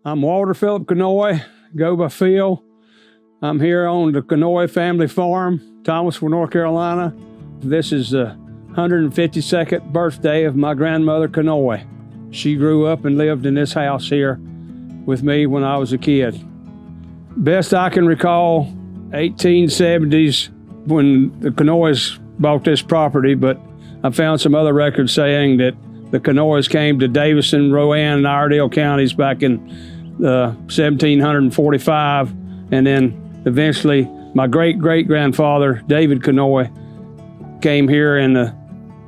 I'm Walter Phillip Kanoy, go by Phil. I'm here on the Kanoy family farm, Thomasville, North Carolina. This is the 152nd birthday of my grandmother Kanoy. She grew up and lived in this house here with me when I was a kid. Best I can recall, 1870s when the Kanoys bought this property, but I found some other records saying that the Kanoys came to Davison, Rowan, and Iredell counties back in 1745, and then eventually my great-great-grandfather, David Kanoy, came here in the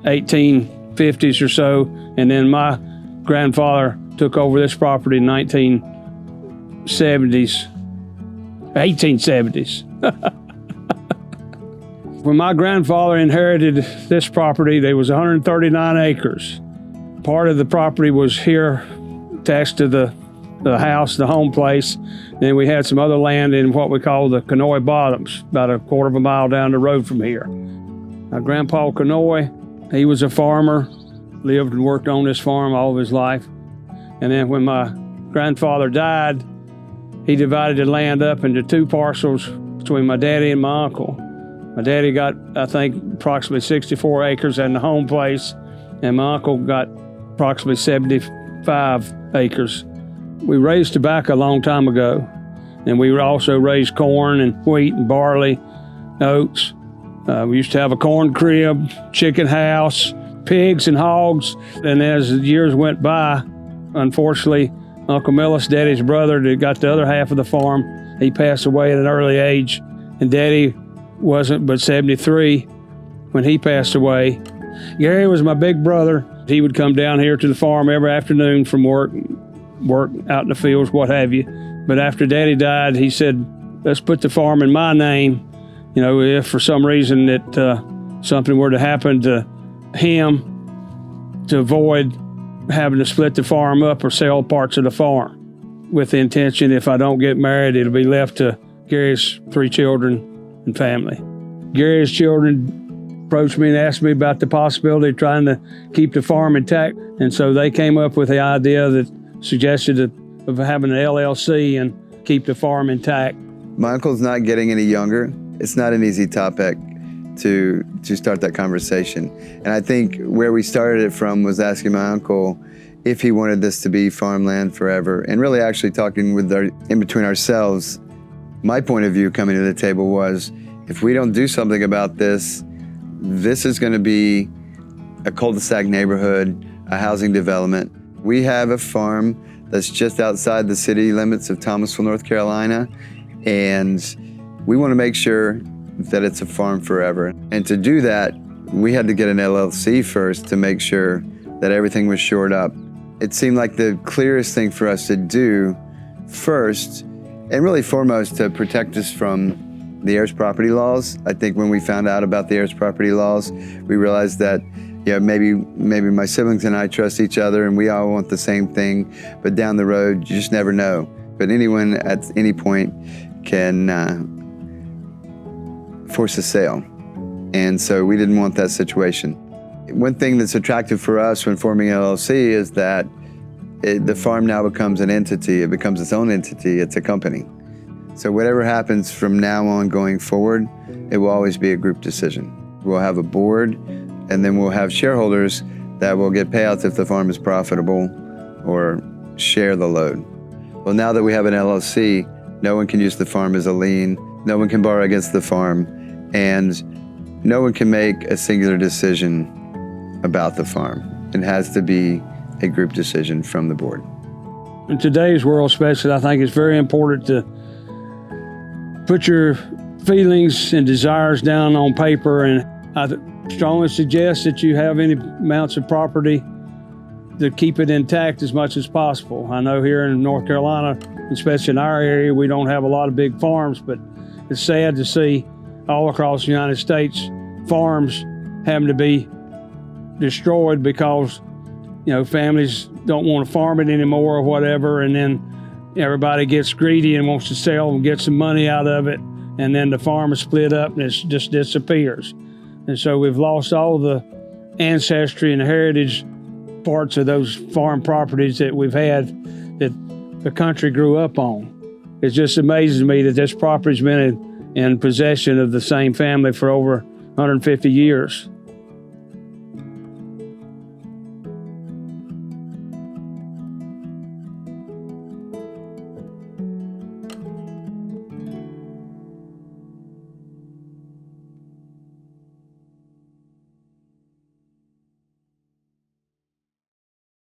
1850s or so, and then my grandfather took over this property in 1870s. When my grandfather inherited this property, there was 139 acres. Part of the property was here attached to the house, the home place. Then we had some other land in what we call the Kanoy Bottoms, about a quarter of a mile down the road from here. My grandpa Kanoy, he was a farmer, lived and worked on this farm all of his life. And then when my grandfather died, he divided the land up into two parcels between my daddy and my uncle. My daddy got, I think, approximately 64 acres and the home place, and my uncle got approximately 75 acres. We raised tobacco a long time ago, and we also raised corn and wheat and barley, oats. We used to have a corn crib, chicken house, pigs and hogs. And as the years went by, unfortunately, Uncle Millis, Daddy's brother, that got the other half of the farm, he passed away at an early age, and Daddy wasn't but 73 when he passed away. Gary was my big brother. He would come down here to the farm every afternoon from work out in the fields, what have you. But after Daddy died, he said, let's put the farm in my name. You know, if for some reason that something were to happen to him, to avoid having to split the farm up or sell parts of the farm, with the intention, if I don't get married, it'll be left to Gary's 3 children and family. Gary's children approached me and asked me about the possibility of trying to keep the farm intact. And so they came up with the idea that suggested of having an LLC and keep the farm intact. My uncle's not getting any younger. It's not an easy topic to start that conversation. And I think where we started it from was asking my uncle if he wanted this to be farmland forever, and really actually talking in between ourselves. My point of view coming to the table was, if we don't do something about this, this is going to be a cul-de-sac neighborhood, a housing development. We have a farm that's just outside the city limits of Thomasville, North Carolina, and we want to make sure that it's a farm forever. And to do that, we had to get an LLC first to make sure that everything was shored up. It seemed like the clearest thing for us to do first, and really foremost, to protect us from the heirs property laws. I think when we found out about the heirs property laws, we realized that maybe my siblings and I trust each other and we all want the same thing, but down the road, you just never know. But anyone at any point can force a sale. And so we didn't want that situation. One thing that's attractive for us when forming LLC is that the farm now becomes an entity. It becomes its own entity. It's a company. So whatever happens from now on going forward, it will always be a group decision. We'll have a board, and then we'll have shareholders that will get payouts if the farm is profitable or share the load. Well, now that we have an LLC, no one can use the farm as a lien, no one can borrow against the farm, and no one can make a singular decision about the farm. It has to be a group decision from the board. In today's world especially, I think it's very important to put your feelings and desires down on paper, and I strongly suggest that you have any amounts of property to keep it intact as much as possible. I know here in North Carolina, especially in our area, we don't have a lot of big farms, but it's sad to see all across the United States farms having to be destroyed because families don't want to farm it anymore or whatever, and then everybody gets greedy and wants to sell and get some money out of it, and then the farm is split up and it just disappears. And so we've lost all the ancestry and heritage parts of those farm properties that we've had that the country grew up on. It just amazes me that this property's been in possession of the same family for over 150 years.